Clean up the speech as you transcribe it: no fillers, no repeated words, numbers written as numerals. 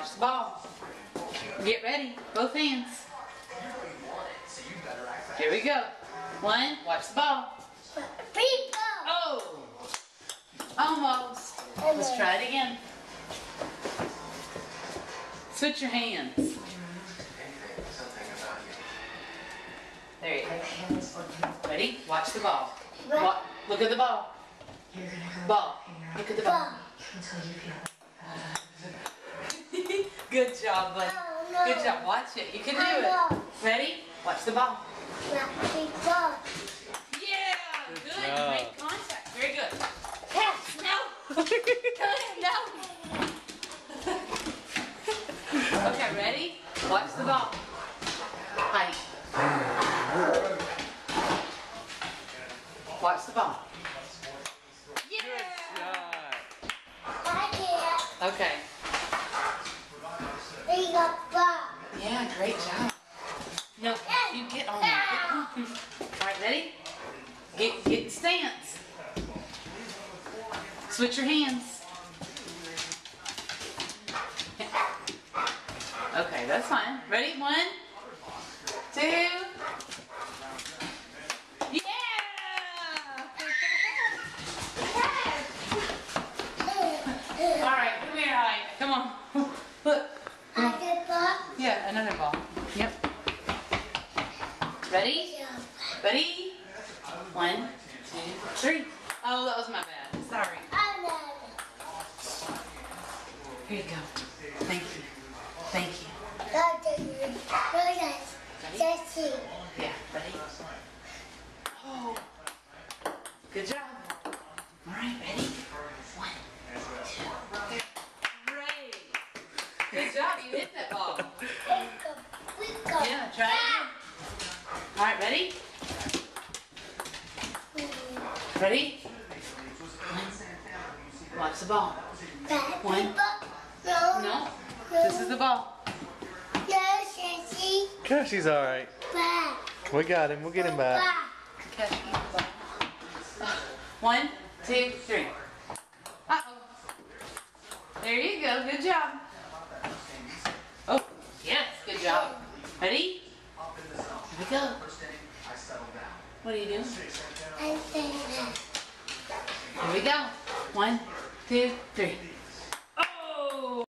watch the ball. Get ready, both hands. Here we go. One, watch the ball. Oh, almost. Let's try it again. Switch your hands. There you go. Ready? Watch the ball. Look at the ball. Ball. Look at the ball. Good job, buddy. Good job. Watch it. You can do it. Ready? Watch the ball. Yeah! Good. Make contact. Very good. Pass. No. No. Okay, ready? Watch the ball. Height. Watch the ball. Yeah! Okay. Yeah, great job. No, you get on there. Alright, ready? Get in stance. Switch your hands. Okay, that's fine. Ready? 1, 2. Yeah! Alright, come here, Ike. Come on. Look. Yeah, another ball. Yep. Ready? Ready? 1, 2, 3. Oh, that was my bad. Sorry. Here you go. Thank you. Thank you. Ready? Yeah, ready? Oh. Good job. Alright, ready? 1, 2, 3. Great. Good job, you hit that ball. Yeah, try it again. Alright, ready? Ready? 1. Watch the ball. 1. No. This is the ball. Gosh, he's alright. We got him. We'll get him back. Catch him. 1, 2, 3. Uh-oh. There you go. Good job. Oh, yes. Good job. Ready? Here we go. What are you doing? Here we go. 1, 2, 3.